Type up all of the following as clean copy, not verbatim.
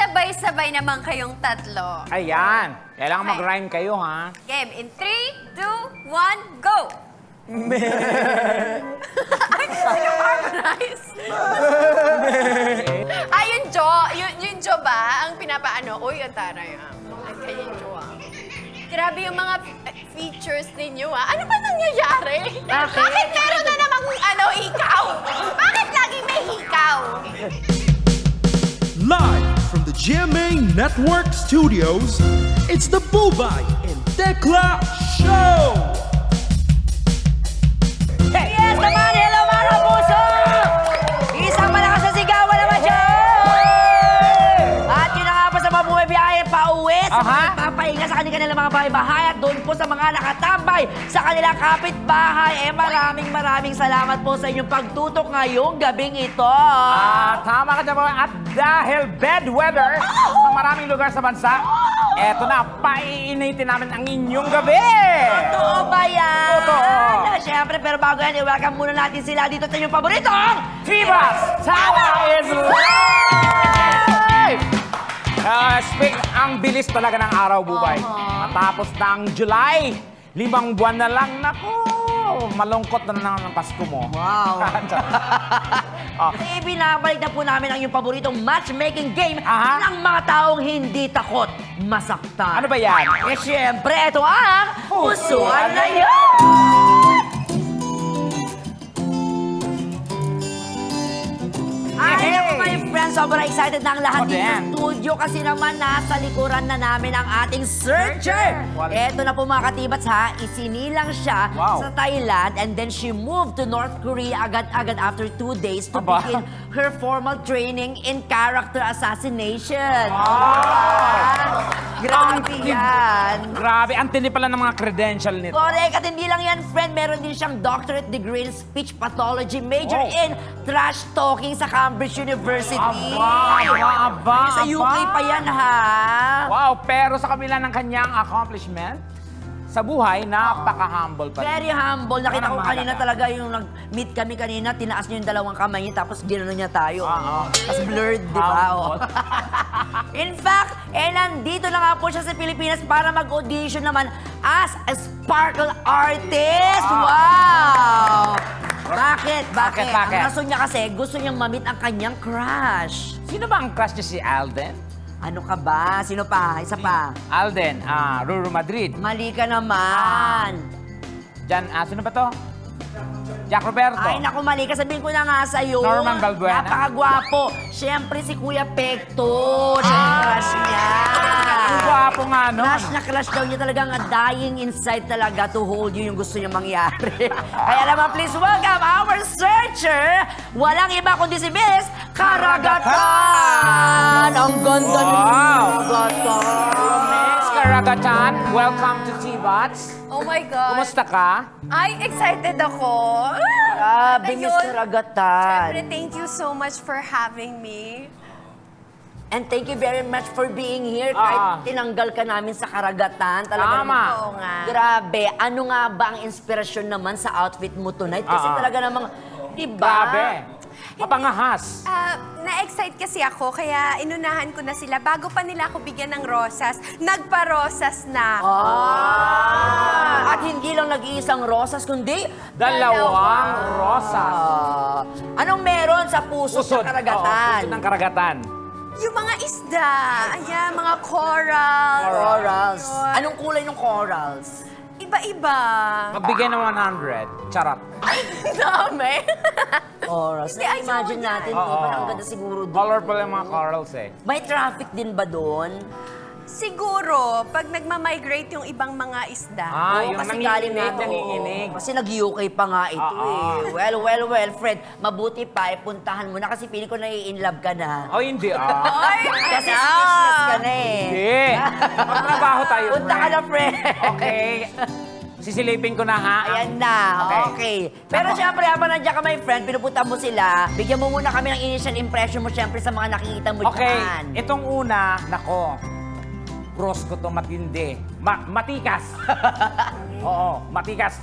Sabay-sabay naman kayong tatlo. Ayan. Kailangan Okay. mag-rhyme kayo, ha? Game in 3, 2, 1, go! Harmonize. Yung Jo. Yung Jo ba? Ang pinapaano? Uy, ang taray ah. Kaya yung Jo ah. Grabe yung mga features ninyo ah. Ano ba nangyayari? Bakit meron na namang hikaw? Bakit laging may hikaw? Live from the GMA Network Studios, it's the Bubay and Tekla Show! Yes naman! Hello mga kapuso! Isang malakas na sigawan naman siya! At yun na nga po sa mabuhay biyahe pauwi sa mga papahinga sa kanilang mga bahay-bahay at doon po sa mga nakatambay sa kanilang kapitbahay. Maraming salamat po sa inyong pagtutok ngayong gabing ito. Tama ka dyan po. At dahil bad weather sa maraming lugar sa bansa, eto na, paiinitin namin ang inyong gabi! Totoo ba yan? Totoo. Siyempre, pero bago yan, i-welcome muna natin sila dito sa inyong paboritong Tibas! Tawa is live! Ang bilis talaga ng araw, Bubay. Matapos ng July, 5 buwan na lang. Naku, malungkot na lang ang Pasko mo. Wow. Oh. Ibinabalik na po namin ang iyong paboritong matchmaking game Aha. ng mga taong hindi takot masaktan. Ano ba yan? Eh, siyempre, ito ang Pusuan na Yun! Ay, naku, my friends, sobrang excited na ang lahat Ako dito sa din. studio kasi naman nasa likuran na namin ang ating searcher. Eto na po mga katibats ha, isinilang siya Wow. sa Thailand and then she moved to North Korea agad-agad after 2 days to Aba. begin her formal training in character assassination. Grabe yan. Grabe, ang tindi pala ng mga credential nito. Correct. At hindi lang yan, friend. Meron din siyang doctorate degree in speech pathology, major Oh. in trash talking sa Cambridge University. Aba. Sa UK pa yan, ha? Wow, pero sa kabila ng kanyang accomplishment, sa buhay, napaka-humble pa rin. Very humble. Nakita ko Parang kanina mahalaga. talaga yung nag-meet kami kanina, tinaas niya yung dalawang kamay niya, tapos gano'n niya tayo. Oo. Tapos blurred, di ba? Humble. In fact, nandito na nga po siya sa Pilipinas para mag-audition naman as a sparkle artist. Wow! Bakit? Bakit? Ang rason niya kasi, gusto niyang ma-meet ang kanyang crush. Sino ba ang crush niya, si Alden? Ano ka ba? Sino pa? Isa pa. Alden, Ruru Madrid. Mali ka naman. Sino ba to? Jack Roberto. Ay, naku, mali ka. Sabihin ko na nga sa'yo. Norman Balbuena. Napakagwapo. Siyempre, si Kuya Pekto. Siya yung crush niya. Ang gwapo nga, no? Crush daw niya talagang dying inside talaga to hold you yung gusto niya mangyari. Kaya naman, please welcome our searcher. Walang iba kundi si Miss Karagatan. Ang ganda ni Miss Karagatan. Miss Karagatan, welcome to T-Bots. Oh my God. Kumusta ka? Ay, excited ako. Grabe, Miss Ayun. Karagatan. Siyempre, thank you so much for having me. And thank you very much for being here. Kahit tinanggal ka namin sa karagatan. Talaga Tama. namang- Oo nga. Grabe. Ano nga ba ang inspirasyon naman sa outfit mo tonight? Kasi talaga namang, di ba? Grabe. Mapangahas. Na-excite kasi ako, kaya inunahan ko na sila. Bago pa nila ako bigyan ng rosas, nagpa-rosas na ako. At hindi lang nag-iisang rosas, kundi Dalawang rosas. anong meron sa puso sa karagatan? Pusod ng karagatan. Yung mga isda, ayan, mga coral. Corals. Ayun. Anong kulay ng corals? Iba-iba. Magbigay ng 100. Charot. Ay, dami. Corals. Hindi, ay, Imagine so natin, yan. di ba? Oo. Ang ganda siguro doon. Colorful yung mga corals eh. May traffic din ba doon? Siguro, pag nagmamigrate yung ibang mga isda. Oo, Yung kasi nanginginig, galing nga, nanginginig. Kasi nag-UK pa nga ito eh. Well, Fred, mabuti pa, puntahan mo na kasi feeling ko nai-inlove ka na. Oh, hindi Ay, Kasi ano? speechless ka na eh. Hindi. Magtrabaho tayo, Punta ka na, Fred. Okay. Sisilipin ko na, ha? Ayan na, okay. Pero syempre, habang nandiyan ka, my friend, pinupunta mo sila, bigyan mo muna kami ng initial impression mo syempre sa mga nakikita mo Okay, dyan. itong una, nako, cross ko to matindi. Matikas. Oo, matikas.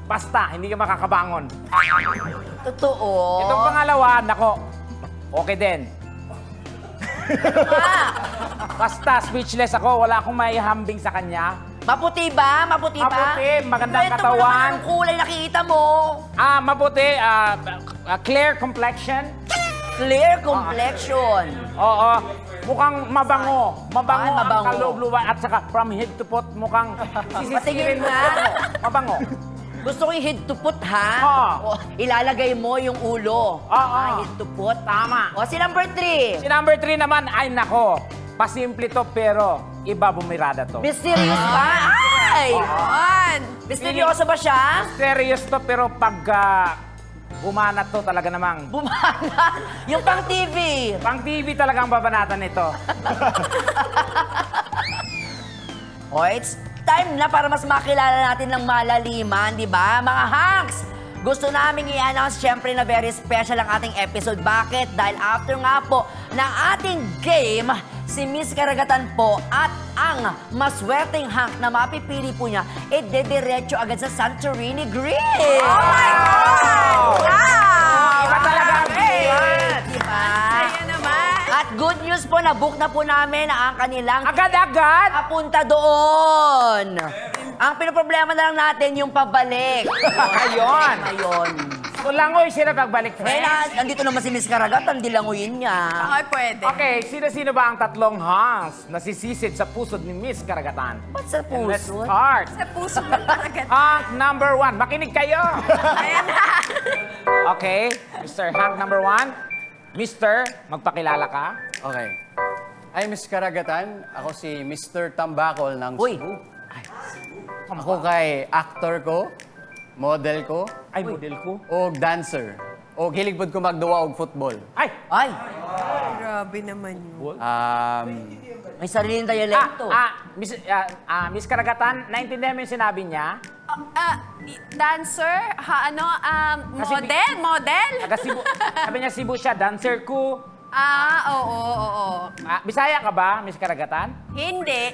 Basta, hindi ka makakabangon. Totoo. Itong pangalawa, nako, okay din. Basta, speechless ako. Wala akong maihambing sa kanya. Maputi ba? Maputi ba? Maputi, magandang Kwento mo katawan. naman anong kulay nakikita mo. Mabuti. Clear complexion. Clear complexion. Oo. Mukhang mabango. Mabango Ay, mabango. ang kaloob-luban. At saka from head to foot, mukhang Patingin sisisirin mo. nga. Mabango. Gusto ko yung head to foot, ha? Oo. O, ilalagay mo yung ulo. Oo. Head to foot. Tama. O, si number 3. Si number 3 naman, ay nako. Pasimple to pero iba bumirada to. Mysterious ba? Ay! On! Misteryoso ba siya? Serious to pero pag bumanat to talaga namang. Bumana. Yung pang TV. Pang TV talaga ang babanatan nito. O, it's time na para mas makilala natin ng malaliman, di ba? Mga Hanks! Gusto namin i-announce syempre na very special ang ating episode. Bakit? Dahil after nga po ng ating game, si Miss Karagatan po at ang maswerteng Hank na mapipili po niya, dediretso agad sa Santorini Grill! Oh my God! Wow! Iba talaga ang Great! Di ba? Ayan naman. At good news po, na-book na po namin ang kanilang Agad-agad! papunta doon. Ang pinoproblema na lang natin yung pabalik. Ayun. Ayun. Kulangoy sila pagbalik, Eh, friend. nandito naman si Miss Karagatan, dilanguyin niya. Okay, pwede. Okay, sino-sino ba ang tatlong Hanks na sisisid sa pusod ni Miss Karagatan? Ba't sa And let's puso? start. Sa puso mo talaga. Hank number 1. Makinig kayo. Ayan na. Okay, Mr. Hank number 1. Mr., magpakilala ka. Okay. Ay, Miss Karagatan, ako si Mr. Tambakol ng Uy. Cebu. Ako kay actor ko, model ko, Ay, model ko. o dancer. O hilig pod ko magduwa og football. Ay! Ay, Grabe naman yun. may sariling dialekto. Miss Karagatan, naintindihan mo yung sinabi niya? Dancer? Kasi Model? Taga Cebu. Sabi niya, Cebu siya, dancer ko. Oo. Bisaya ka ba, Miss Karagatan? Hindi.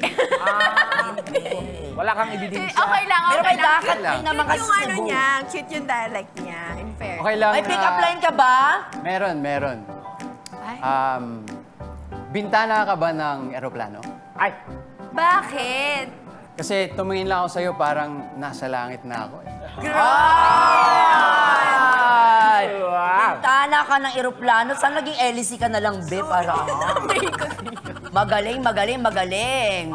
Wala kang ebidensya. Okay lang, Pero okay may lang. dakat din naman kasi Cute yung sa ano Cebu. niya, cute yung dialect niya, in fair. Okay lang May pick-up line ka ba? Meron. Ay, Bintana ka ba ng eroplano? Ay, bakit? Kasi tumingin lang ako sa'yo parang nasa langit na ako. Ay! wow. Bintana ka ng eroplano. Saan naging LC ka na lang, be? Para. Magaling.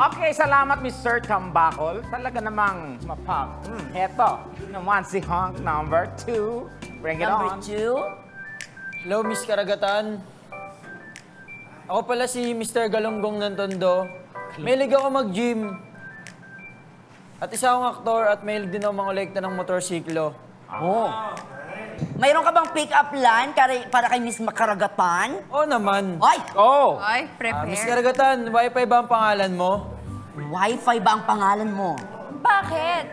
Okay, salamat, Mr. Tambakol. Talaga namang mapap. Heto, naman si Hank number 2. Bring it Number on. 2. Hello, Miss Karagatan. Ako pala si Mr. Galunggong ng Tondo. Mahilig ako mag-gym. At isa akong aktor at mahilig din ako mangolekta ng motorsiklo. Oh. Mayroon ka bang pick-up line para kay Miss Makaragatan? Oo naman. Ay! Oh, Ay, Miss prepare. Karagatan, wifi ba ang pangalan mo? Wi-Fi ba ang pangalan mo? Bakit?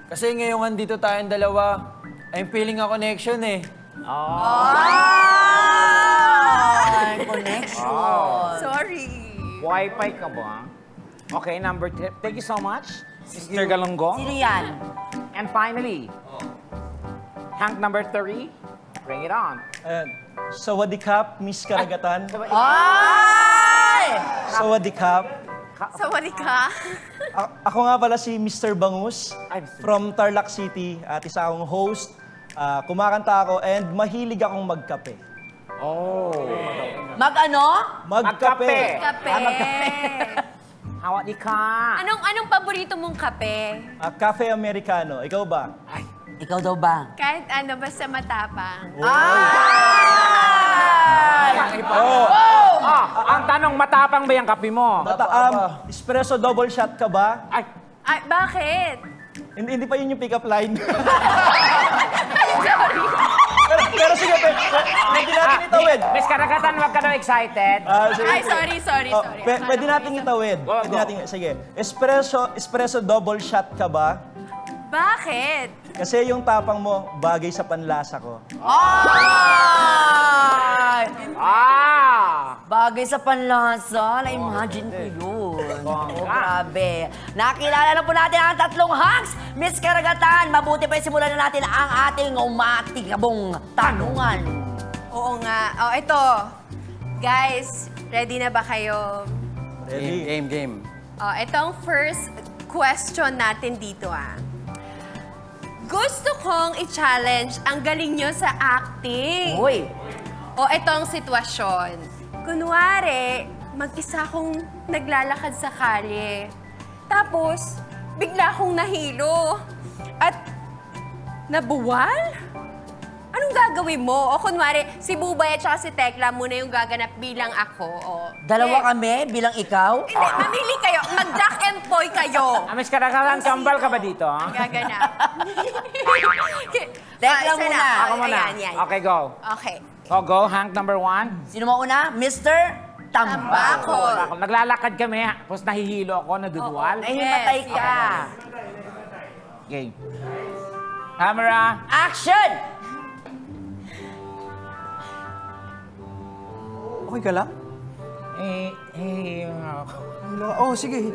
Kasi ngayong andito tayong dalawa, I'm feeling a connection eh. Ay, connection. Sorry. Wi-Fi ka ba? Okay, number 3. Thank you so much, Mr. Galunggong. Sino yan? And finally, Hank number 3. Bring it on. Ayan. Sawadikap, Miss Karagatan. Ay! Sawadikap. Sawali ka? Ako nga pala si Mr. Bangus Ay, Mr. from Tarlac City at isa akong host. Kumakanta ako and mahilig akong magkape. Oh. Mag-ano? Magkape. Kape. Hawak di ka. Anong paborito mong kape? Cafe Americano. Ikaw ba? Ikaw daw ba? Kahit ano, basta matapang. Ay! Ang tanong, matapang ba yung kape mo? Espresso double shot ka ba? Ay, Ay, bakit? Hindi pa yun yung pick-up line. Sorry. pero sige, pwede natin itawid. Miss Karagatan, wag ka daw excited. Sige. Ay, sorry. Pwede natin itawid. Go, Pwede go. natin, sige. Espresso double shot ka ba? Bakit? Kasi yung tapang mo, bagay sa panlasa ko. Ay! Ah! Bagay sa panlasa. Na-imagine ko yun. Oh, grabe. Nakilala na po natin ang tatlong Hanks. Miss Karagatan, mabuti pa simulan na natin ang ating umatikabong tanungan. Oo nga. Oh, ito. Guys, Ready na ba kayo? Ready? Game. Oh, itong first question natin dito Gusto kong i-challenge ang galing nyo sa acting. Uy, O itong sitwasyon. Kunwari, mag-isa akong naglalakad sa kalye. Tapos, bigla akong nahilo. At nabuwal? Anong gagawin mo? O kunwari, si Bubay at saka si Tekla muna yung gaganap bilang ako. O, dalawa kami bilang ikaw? Hindi, mamili kayo. Mag-duck and poy kayo. Amis karakaran, kambal ka ba dito? Ha? Gaganap. Tekla Isa muna. na. Ako muna. Ayan, yan. Okay, go. Okay. Go. Hank number 1. Sino mauna? Mr. Tambako. Naglalakad kami, tapos nahihilo ako, naduduwal. Nahimatay Yes, ka. Okay. Camera. Action! Okay ka lang? Oh, sige.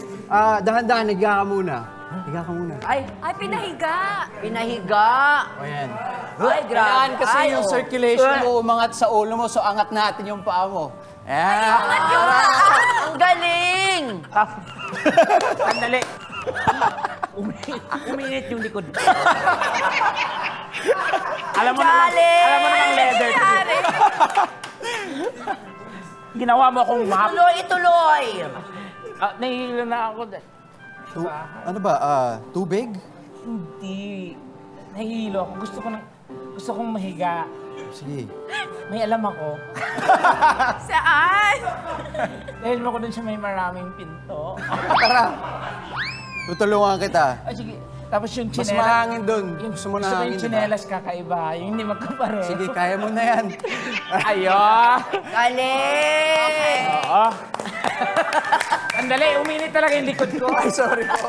Dahan-dahan, higa ka muna. Higa ka muna. Ay, Ay, pinahiga. pinahiga. O yan. Ay, grabe. Kailangan kasi Ay, yung oh. circulation mo umangat sa ulo mo, so angat natin yung paa mo. Ayan. Ang galing! Sandali. Uminit yung likod. alam mo naman leather. Ginawa mo akong map. Ituloy! Nahihilo na ako. Ano ba? Tubig? Hindi. Nahihilo ako. Gusto kong mahiga. Sige. May alam ako. Saan? Dahil mo ko dun sa may maraming pinto. Tara. Tutulungan kita. Ay, sige. Tapos yung Mas chinelas. mahangin dun. Gusto mo na Gusto ko hangin, yung diba? chinelas kakaiba. Yung hindi magkapare. Sige, kaya mo na yan. Ayun. Galing! Oo. Sandali, uminit talaga yung likod ko. Ay, sorry po.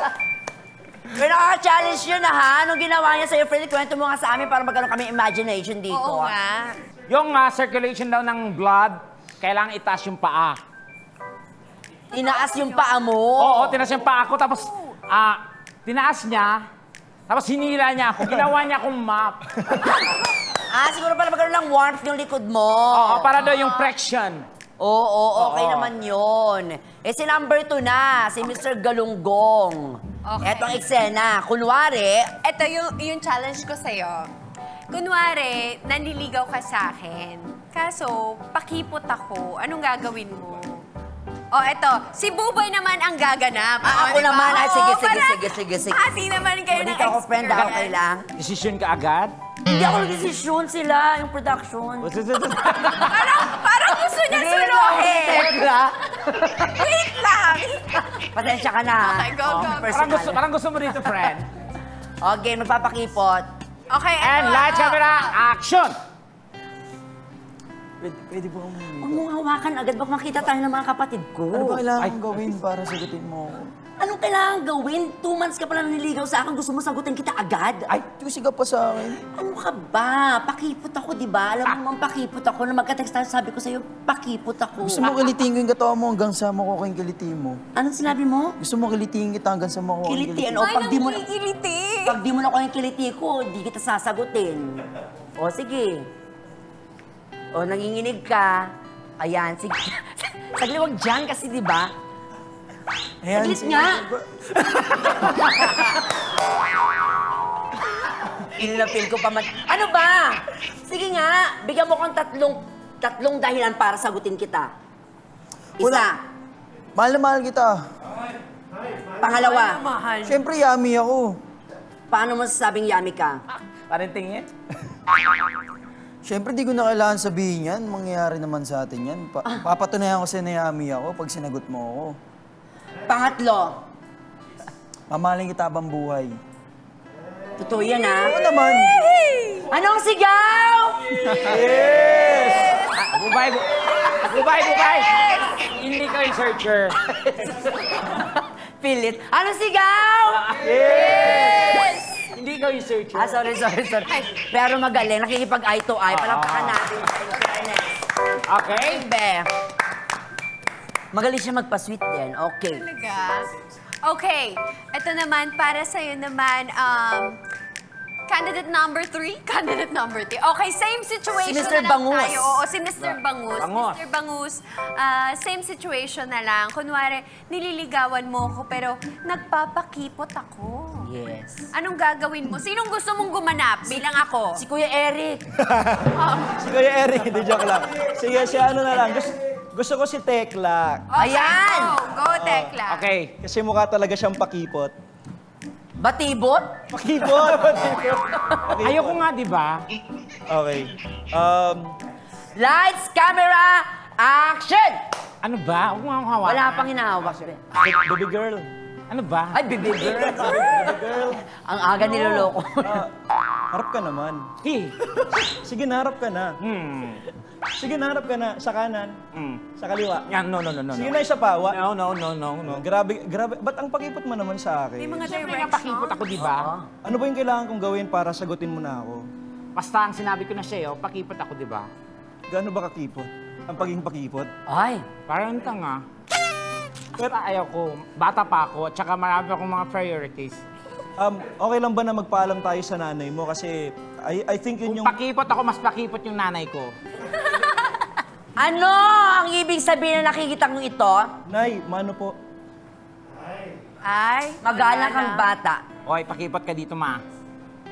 Pero nakaka-challenge yun Anong ginawa niya sa'yo, Freddy? Kwento mo nga sa amin para magkaroon kami imagination dito. Oo nga. Yung circulation daw ng blood, kailangan itaas yung paa. Tinaas yung paa mo. Oo, tinaas yung paa ko. Tapos, tinaas niya. Tapos hinila niya ako. Ginawa niya akong map. Siguro para magkaroon ng warmth yung likod mo. Oo, para daw yung friction. Oo, okay Oo. naman yun. Si number 2 na, si Mr. Galunggong. Okay. Etong eksena. Kunwari, Ito yung challenge ko sa'yo. Kunwari, nanliligaw ka sa akin. Kaso, pakipot ako. Anong gagawin mo? O, eto. Si Bubay naman ang gaganap. ako diba? naman. Oo, Sige. para Pati naman kayo ng Dito ako, friend, ako experience. kailang. Decision ka agad. Hindi ako nag-desisyon sila, yung production. Parang gusto niya suluhin. Tekla. Wait lang. Pasensya ka na, ha? Okay, go. Personal. Parang gusto mo dito, friend. Okay, magpapakipot. Okay, And lights, camera, action! Pwede po kung... Huwag mong hawakan agad, baka makita tayo ng mga kapatid ko. Ano ba kailangan kong gawin para sagutin mo ako? Anong kailangan gawin? 2 months ka pala niligaw sa akin, gusto mo sagutin kita agad? Ay, kasi ka pa sa akin. Ano ka ba? Pakipot ako, di ba? Alam mo naman, pakipot ako. Na magka-text tayo, sabi ko sa'yo, pakipot ako. Gusto mo kilitiin ko yung katawan mo hanggang sa mo ko kayong kilitiin mo? Anong sinabi mo? Gusto mo kilitiin kita hanggang sa mo ko kayong Kiliti, ano? Ay, Pag di mo, nakikiliti. pag di mo na ko yung kiliti ko, di kita sasagutin. O, sige. O, nanginginig ka. Ayan, sige. Sagli, wag dyan kasi, di ba? Saglit sige. nga. Inilapil ko pa man. Ano ba? Sige nga, bigyan mo kong tatlong dahilan para sagutin kita. Isa, Mahal na mahal kita. pangalawa, Siyempre, yummy ako. paano mo sasabing yummy ka? Parang tingin. Siyempre, di ko na kailangan sabihin yan. Mangyayari naman sa atin yan. Papatunayan ko sa'yo na yummy ako pag sinagot mo ako. Pangatlo, Mamahalin kita habang buhay. totoo yan ha? Oo naman. Anong sigaw? Bubay! Hindi ka yung searcher. Pilit. Anong sigaw? Hindi ka yung searcher. Sorry. Pero magaling, nakikipag-eye to eye. Palakpakan natin. Okay? Be. Magaling siya magpa-sweet din. Okay. Talaga? Okay, ito naman, para sa'yo naman, Candidate number 3? Candidate number 3. Okay, same situation Si Mr. na lang Bangus. tayo. Oo, si Mr. Bangus. Bangus. Mr. Bangus, same situation na lang. Kunwari, nililigawan mo ako pero nagpapakipot ako. Yes. Anong gagawin mo? Sinong gusto mong gumanap bilang ako? Si Kuya Eric. Si Kuya Eric, hindi joke lang. Sige, si ano na lang. Gusto ko si Tekla. Ayan! Go, Tekla. Okay. Kasi mukha talaga siyang pakipot. Batibot? Pakipot! Ayoko nga, di ba? Okay. Lights, camera, action! Ano ba? Huwag mo akong hawakan. Wala pang hinahawak. Baby girl. Ano ba? Ay, baby girl. Ang aga niloloko. Harap ka naman. Sige, naharap ka na. Sige, naharap ka na. Sa kanan. Sa kaliwa. Yan, no. Sige na, isa pa. No. Grabe. Ba't ang pakipot mo naman sa akin? May mga Siyempre nga direction. pakipot ako, di ba? Ano ba yung kailangan kong gawin para sagutin mo na ako? Basta ang sinabi ko na sa'yo, pakipot ako, di ba? Gaano ba kakipot? Ang pagiging pakipot? Ay, Parang tanga. Pero ayaw ko, bata pa ako, at saka marami akong mga priorities. Okay lang ba na magpaalam tayo sa nanay mo? Kasi I think yun Kung yung... pakipot ako, mas pakipot yung nanay ko. ano ang ibig sabihin na nakikita kong ito? Nay, mano po? Ay, Magalang kang bata. Oy, pakipot ka dito, ma.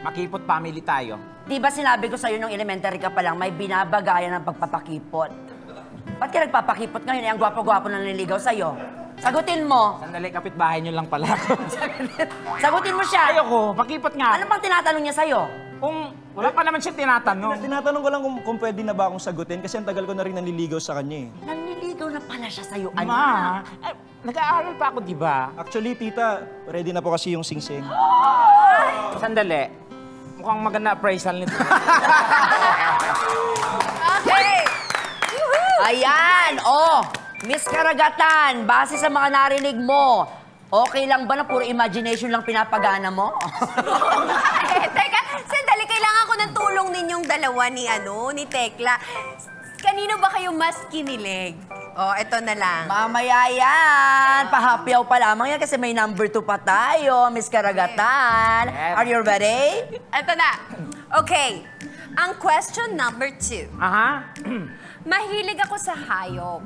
Makipot family tayo. Di ba sinabi ko sa'yo nung elementary ka pa lang, may binabagayan ng pagpapakipot? Ba't ka nagpapakipot ngayon? Ang gwapo-gwapo na naliligaw sa'yo. Sagutin mo. Sandali, kapitbahay nyo lang pala ako. Sagutin mo siya. Ayoko, pakipot nga. Ano pang tinatanong niya sa'yo? Kung wala pa naman siya tinatanong. Tinatanong ko lang kung pwede na ba akong sagutin kasi ang tagal ko na rin nanliligaw sa kanya eh. Nanliligaw na pala siya sa'yo, anak. Ma, nag-aaral pa ako, di ba? Actually, tita, ready na po kasi yung sing-sing. Sandali. Mukhang maganda appraisal nito. Okay! Ayan, Miss Karagatan, base sa mga narinig mo, okay lang ba na puro imagination lang pinapagana mo? Teka, sandali, kailangan ko ng tulong ninyong dalawa ni Tekla. Kanino ba kayo mas kinilig? Eto na lang. Mamaya yan, pahapyaw pa lamang yan kasi may number 2 pa tayo, Miss Karagatan. Yes. Are you ready? Eto na. Okay. Ang question number 2. Aha. Mahilig ako sa hayop.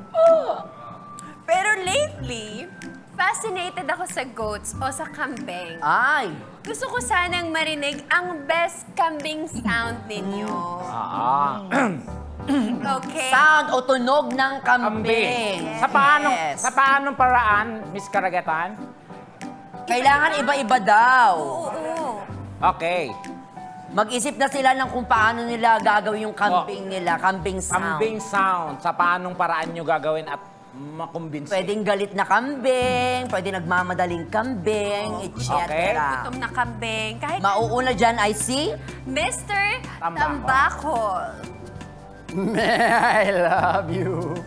Pero lately, fascinated ako sa goats o sa kambing. Ay, Gusto ko sanang marinig ang best kambing sound ninyo. Okay. sound o tunog ng kambing. Kambing. Yes. Sa paanong paraan, Miss Karagatan? Kailangan iba-iba daw. Oo. Okay. Mag-isip na sila ng kung paano nila gagawin yung kambing nila, kambing sound. Kambing sound. Sa paanong paraan nyo gagawin at makumbinsi? Pwedeng galit na kambing, pwede nagmamadaling kambing, etc. Okay. Gutom na kambing. Kahit Mauuna dyan ay si... Mr. Tambakol. Tambakol. I love you.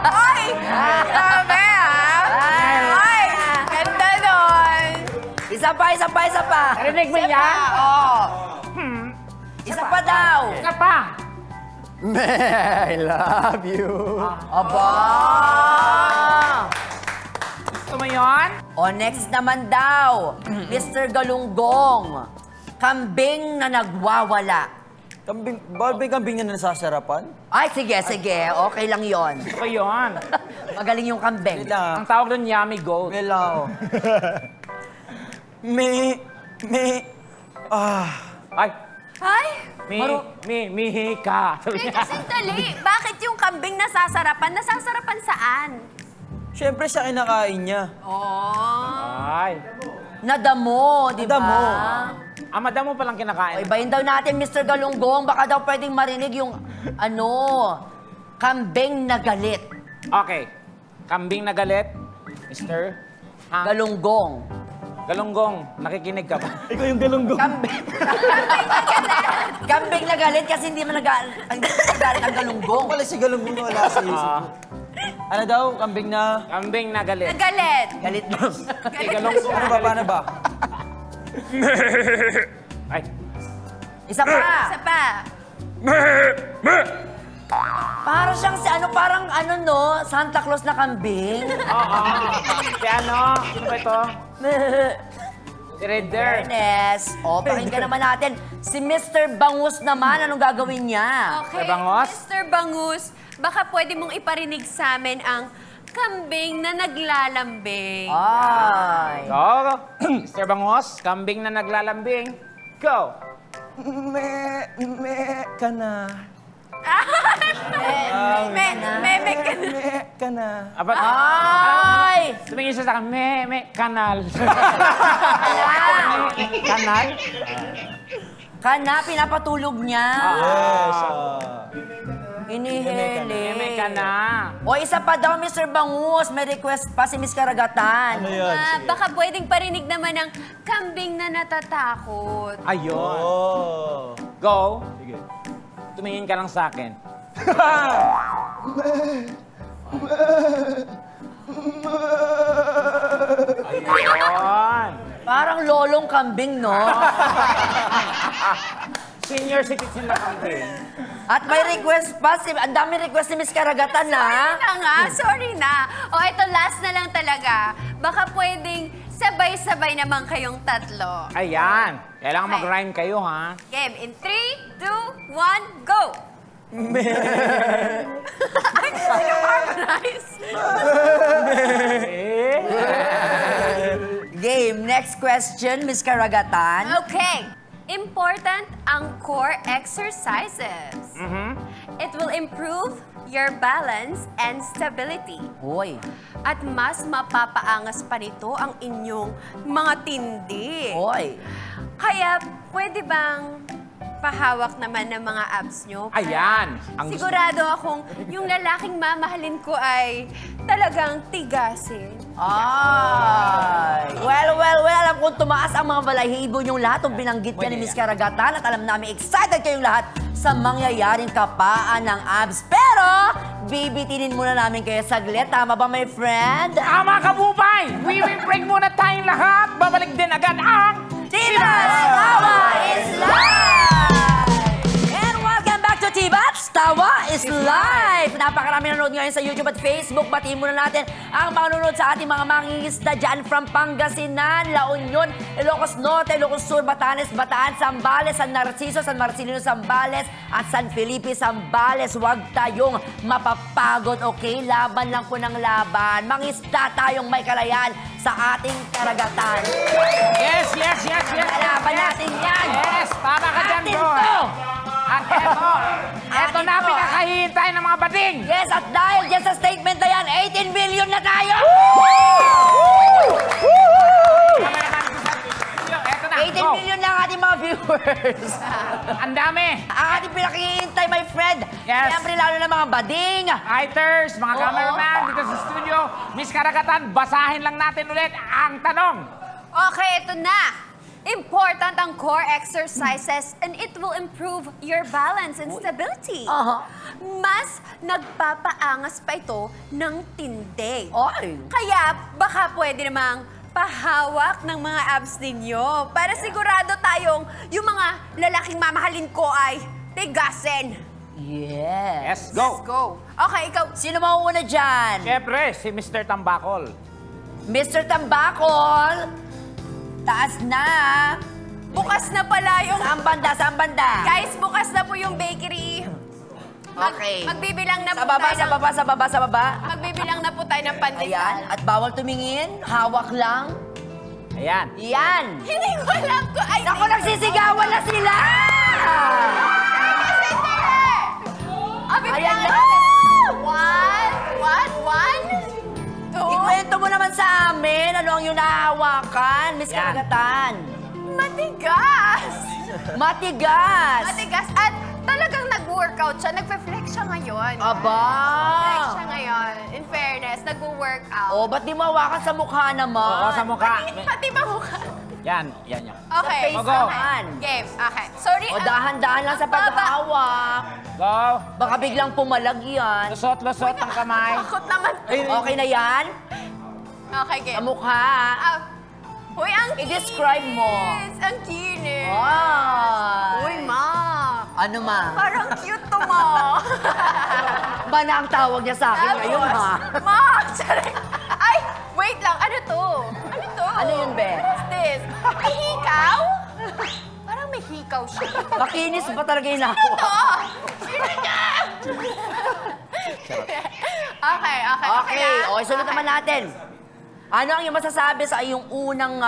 Ay! Grabe Ay! Ganda nun! Isa pa. Narinig mo yan? Oo. Isa pa daw. Isa pa. I love you. Aba! Gusto mo yun? O next naman daw, Mr. Galunggong. Kambing na nagwawala. Kambing, bawal ba yung kambing na nasasarapan? Ay, sige. Okay lang yon. Gusto ko yun. Magaling yung kambing. Wait lang. Ang tawag doon, yummy goat. Wait lang ako. Ay, Ay! mihika. Teka, sandali. Bakit yung kambing nasasarapan? Nasasarapan saan? Siyempre siya kinakain niya. Ay. Nadamo, di ba? Nadamo. Madamo palang kinakain. Ibayin daw natin, Mr. Galunggong. Baka daw pwedeng marinig yung, kambing na galit. Okay. Kambing na galit. Mr. Galunggong. Galunggong, nakikinig ka ba? Ikaw yung galunggong. Kambing na galit kasi hindi man nagalit ang galunggong. Wala si Galunggong na wala sa isip ko. Ano daw? Kambing na... Kambing na galit. Nagalit. Galit mo. Galunggong Ano ba? Paano ba? Ay. Isa pa. Isa pa. Para siyang parang Santa Claus na kambing. Oo. Si ano? Sino ba ito? Si Raider. Fairness. O, pakinggan naman natin. Si Mr. Bangus naman, anong gagawin niya? Okay, Mr. Bangus? Mr. Bangus, baka pwede mong iparinig sa amin ang kambing na naglalambing. Ay. Go. Mr. Bangos, kambing na naglalambing. Go. Me ka na. Meme ka na. Me ka na. Apat. Ay! Tumingin siya sa akin, kanal. Kanal? Kana, pinapatulog niya. Yes. Inihili. Meme ka na. O, isa pa daw, Mr. Bangus. May request pa si Miss Karagatan. Ano yun? Baka pwedeng parinig naman ng kambing na natatakot. Ayun. Oh. Go. Sige. Tumingin ka lang sa akin. Ayun. Parang lolong kambing, no? Senior citizen na kambing. At may request pa. Ang dami request ni Miss Karagatan, na. Sorry na. O, ito last na lang talaga. Baka pwedeng sabay-sabay naman kayong tatlo. Ayan. Kailangan Okay. mag-rhyme kayo, ha? Game in 3, 2, 1, go! Ay, harmonize. Game. Next question, Miss Karagatan. Okay. Important ang core exercises. It will improve your balance and stability. Hoy. At mas mapapaangas pa nito ang inyong mga tindi. Hoy. Kaya, pwede bang pahawak naman ng mga abs nyo? Ayan. Ang gusto- Sigurado akong yung lalaking mamahalin ko ay talagang tigasin. Ay! Well, alam kong tumaas ang mga balahibo niyong lahat kung binanggit ka ni Miss Karagatan at alam namin excited kayong lahat sa mangyayaring kapaan ng abs. Pero, bibitinin muna namin kayo saglit. Tama ba, my friend? Tama ka, Bubay! We will break muna tayong lahat. Babalik din agad ang... Tibats Tawa is live! And welcome back to Tibats Tawa is live! Napakarami nanonood ngayon sa YouTube at Facebook. Batiin muna natin ang mga nanonood sa ating mga mangingisda dyan from Pangasinan, La Union, Ilocos Norte, Ilocos Sur, Batanes, Bataan, Zambales, San Narciso, San Marcelino, Zambales, at San Felipe, Zambales. Huwag tayong mapapagod, okay? Laban lang po ng laban. Mangisda tayong may kalayan sa ating karagatan. Yes! Kalaban natin yan! Yes! Tama ka dyan, Atin bro! to! At eto Atin na to. pinakahihintay ng mga bading! Yes, at dahil dyan sa statement na yan, 18 billion na tayo! Eto na, 18 go! billion na ang ating mga viewers. Ang dami! Ang ating pinakihintay, my friend. Yes. Siyempre, lalo na mga bading. Fighters, mga Oo. cameraman dito sa studio, Miss Karagatan, basahin lang natin ulit ang tanong. Okay, ito na. Important ang core exercises and it will improve your balance and stability. Aha. Mas nagpapaangas pa ito ng tindi. Oy. Kaya baka pwede namang pahawak ng mga abs ninyo para sigurado tayong yung mga lalaking mamahalin ko ay tigasin. Yes. Yes, go! Let's go. Okay, ikaw. Sino mauuna dyan? Siyempre, si Mr. Tambakol. Mr. Tambakol. Taas na. Bukas na pala yung... Saan banda? Saan banda? Guys, bukas na po yung bakery. Okay. Magbibilang na Sa po baba, tayo sa ng- baba, sa baba, sa baba. Magbibilang na po tayo ng pandesal. Ayan. At bawal tumingin. Hawak lang. Ayan. Yan. Hindi ko alam ko. Ay, Naku, nagsisigawan na sila! Ayan na. One, two. Ikwento mo naman sa amin ano ang iyong nahahawakan, Miss Yan. Karagatan. Matigas. Matigas. Matigas. At talagang nag-workout siya. Nagpe-flex siya ngayon. Aba. Flex siya ngayon. In fairness, nag-workout. Oh, ba't di mo hawakan sa mukha naman? Oo, sa mukha. Pati ba mukha? Yan. Okay. Sa face Go. naman. Game. Okay. Sorry. O, dahan-dahan lang sa paghawak. Go! Baka biglang pumalag yan. Lusot ang kamay. Takot naman. Okay na yan? Okay, Sa game. mukha. Uy, ang I-describe mo. kinis. Ang kinis. Ay. Uy, ma. Ano ma? Parang cute to, ma. Ba na ang tawag niya sa akin ngayon, ha? Ma! Sorry. Ay, wait lang. Ano to? Ano to? Ano yun, Be? What is this? May hikaw? Parang may hikaw siya. Makinis ba talaga yung nakuha? Oo! Okay. Okay, na? okay, sunod naman natin. Ano ang iyong masasabi sa iyong unang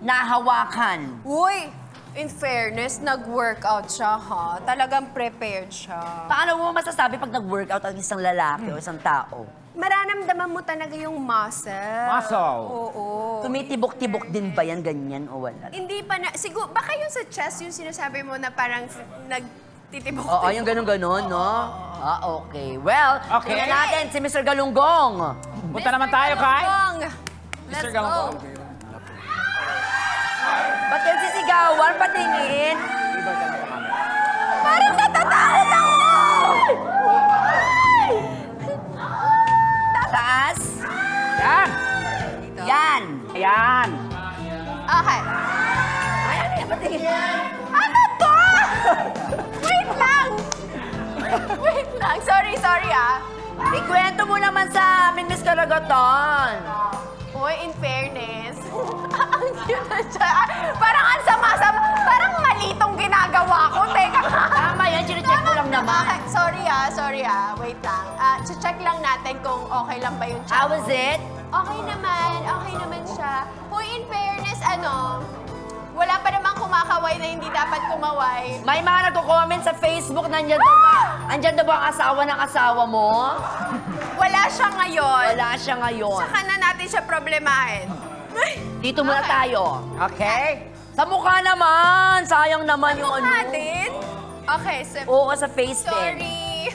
nahawakan? Uy, in fairness, nag-workout siya, ha? Talagang prepared siya. Paano mo masasabi pag nag-workout ang isang lalaki o isang tao? Mararamdaman mo talaga yung muscle. Muscle. Oo. Tumitibok-tibok din ba yan, ganyan o wala? Hindi pa na, siguro, baka yung sa chest, yung sinasabi mo na parang nagtitibok. Oo, yung ganun-ganon, no? Ah, okay. Well, Okay. tingnan natin si Mr. Galunggong. Punta naman tayo kay... Let's Mr. go. Galunggong. Ba't kayo sisigawan? Patingin. Parang natatakot ako! Taas. Yan! Yan. Yan! Okay. Ay, ano yan? Patingin. Ano to? Wait lang! Wait lang. Sorry ah. Ikwento mo naman sa amin, Miss Karagatan. Uy, in fairness, ang cute na siya. Parang ang sama-sama. Parang mali tong ginagawa ko. Teka nga. Tama yan, chinecheck ko lang naman. Okay, sorry ah. Wait lang. Check lang natin kung okay lang ba yung chat. How was it? Okay naman siya. Uy, in fairness, wala pa namang kumakaway na hindi dapat kumaway. May mga nagko-comment sa Facebook, nandyan daw ba? Andyan daw ba ang asawa ng asawa mo? Wala siya ngayon. Wala siya ngayon. Saka na natin siya problemahin. Dito muna Okay. tayo. Okay? Sa mukha naman! Sayang naman yung Mukha ano. din? Okay, Oo, sa face din. sorry.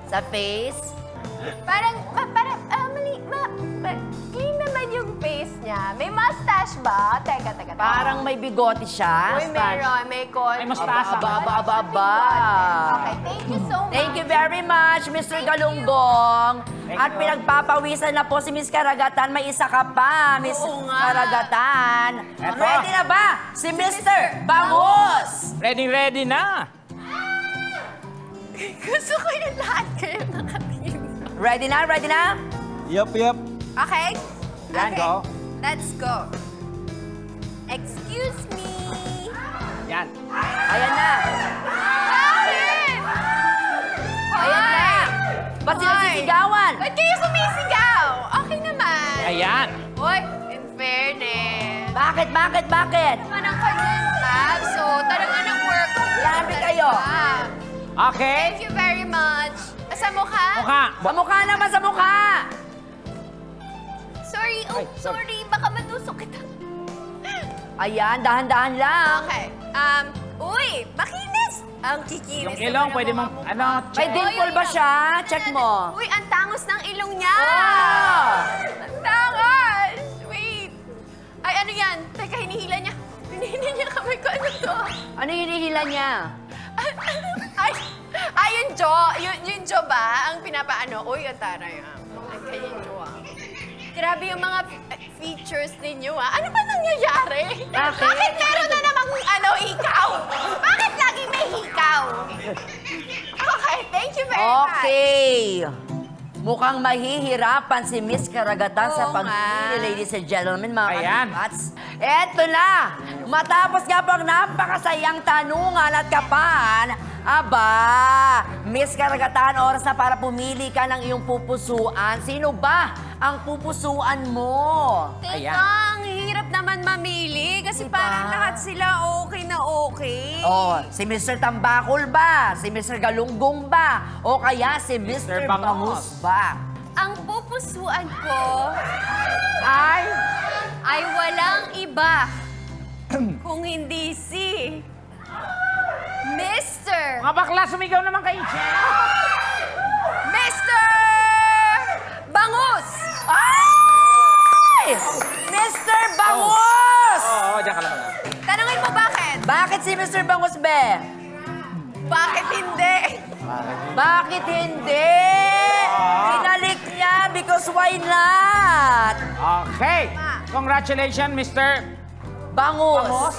Sa face. Parang, clean naman yung face niya. May mustache ba? Teka. Parang may bigote siya. Uy, meron. May kon. May mustache. Aba. Okay, thank you so much. Thank you very much, Mr. Galunggong. At pinagpapawisan na po si Miss Karagatan. May isa ka pa, Miss Oo nga. Karagatan. Eto. Ready na ba? Si Mr. Bangus! Ready na! Gusto ko yung lahat kayo nakatingin. Ready na? Yup. Okay? Yan, Okay. go. Let's go. Excuse me. Yan. Ayan na. Bakit? Ayan na. Ba't sila Hoy. sisigawan? Ba't kayo sumisigaw? Okay naman. Ayan. Hoy, in fairness. Bakit? Naman ang kanyang tab, so talaga nag-work. Grabe kayo. Okay? Thank you very much. Sa mukha? Mukha. Sa mukha naman, sa mukha! Sorry, sorry. Baka matusok kita. Ayan, dahan-dahan lang. Okay. Uy, makinis. Ang kikinis. Yung ilong, naman ng pwede mga mong, mukha. May dimple ba siya? Check mo. Uy, ang tangos ng ilong niya. Oh! Ang tangos. Wait. Ay, ano yan? Teka, hinihila niya. Hinihila niya kamay ko. Ano to? Ano yung hinihila niya? Ay, yung jaw. Yung jaw ba? Ang pinapaano. Uy, ang taray ah. Ang kanyang jaw ah. Grabe yung mga features ninyo ah. Ano ba nangyayari? Bakit meron na namang hikaw? Bakit lagi may hikaw? Okay, thank you very much. Okay. Mukhang mahihirapan si Miss Karagatan sa Oo pagpili, nga. ladies and gentlemen, mga Ayan. kabats. Eto na! Matapos nga po ang napakasayang tanungan at kapan, Miss Karagatan, oras na para pumili ka ng iyong pupusuan. Sino ba ang pupusuan mo? Teka, Ayan. ang hirap naman mamili kasi Diba? parang lahat sila okay na okay. Oh, si Mr. Tambakol ba? Si Mr. Galunggong ba? O kaya si Mr. Mr. Bangus. Bangus ba? Ang pupusuan ko Ay! ay walang iba kung hindi si Mr. Mga bakla, sumigaw naman kayo. Mr. Bangus! Ay! Mr. Bangus! Oo, diyan ka lang. Tanungin mo bakit? Bakit si Mr. Bangus, be? Bakit hindi? Bakit hindi? Pinalik niya because why not? Okay. Congratulations, Mr. Bangus. Amos.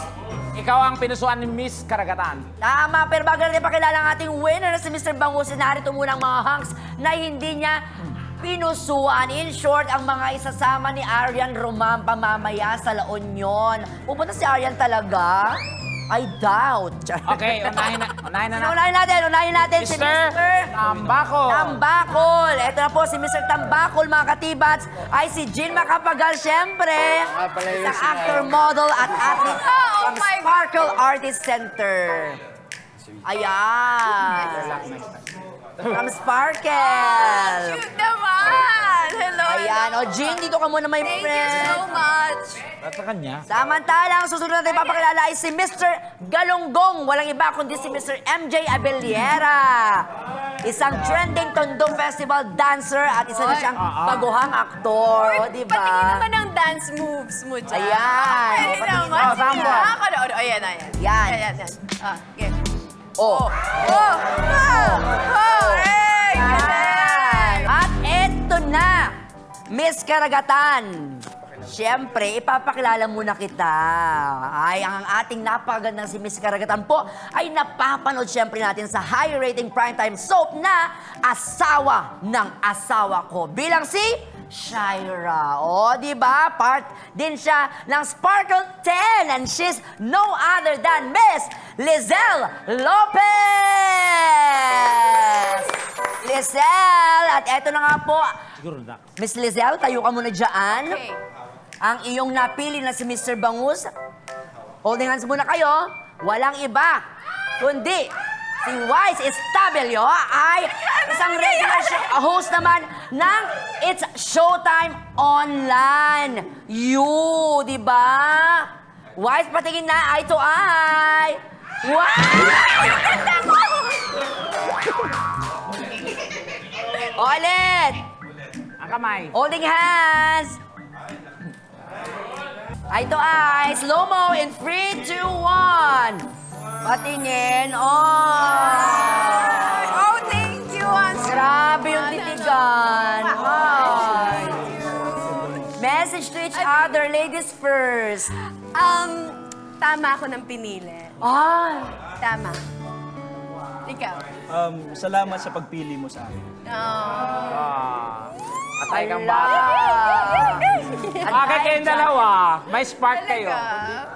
Ikaw ang pinusuan ni Miss Karagatan. Tama, pero bago natin pakilala ang ating winner na si Mr. Bangus, narito muna ang mga hunks na hindi niya pinusuan. In short, ang mga isasama ni Arian Roman pamamaya sa La Union. Pupunta si Arian talaga? I doubt. Okay, unahin na. Unahin natin si Mr. Mr. Tambakol. Tambakol. Ito na po si Mr. Tambakol, mga katibats, ay si Jean Macapagal, syempre. pala yun Isang si actor, model, at athlete Oh from my Sparkle Artist Center. Ayan. From Sparkle. Cute naman! Hello! Ayan. O, Jean, dito ka muna, my Thank you friend. so much! At sa kanya. Samantala, ang susunod natin papakilala ay si Mr. Galunggong. Walang iba kundi si Mr. MJ Abellera. Isang trending Tondo Festival dancer at isa na siyang baguhang aktor. O, di ba? Patingin naman ang dance moves mo dyan. Ayan. Pwede O, patingin naman. mo. Sample. Nakakanood. Ayan. Yan. Ayan. Okay. Oh. Hey! Galing! At eto na, Miss Karagatan. Siyempre, ipapakilala muna kita. Ay, ang ating napakagandang si Miss Karagatan po ay napapanood siyempre natin sa high-rating primetime soap na Asawa ng Asawa Ko. Bilang si Shaira. O, di ba? Part din siya ng Sparkle 10 and she's no other than Miss Lizelle Lopez! Lizelle! At eto na nga po, Siguro na. Miss Lizelle, tayo ka muna dyan. Okay. Ang iyong napili na si Mr. Bangus. Holding hands muna kayo. Walang iba, kundi si Wise Estabelio ay isang regular host naman ng It's Showtime Online. You, di ba? Wise, patingin na, eye to eye. Wow! Ulit! Ang kamay. Holding hands. Eye to eye. Slow-mo in 3, 2, 1. Patingin. Oh, thank you. Grabe yung titigan. Hi. Message to each other. Ladies first. Tama ako ng pinili. Tama. Ikaw. Salamat sa pagpili mo sa akin. Atay kang bata. Bakit kayong dalawa? May spark kayo. Talaga?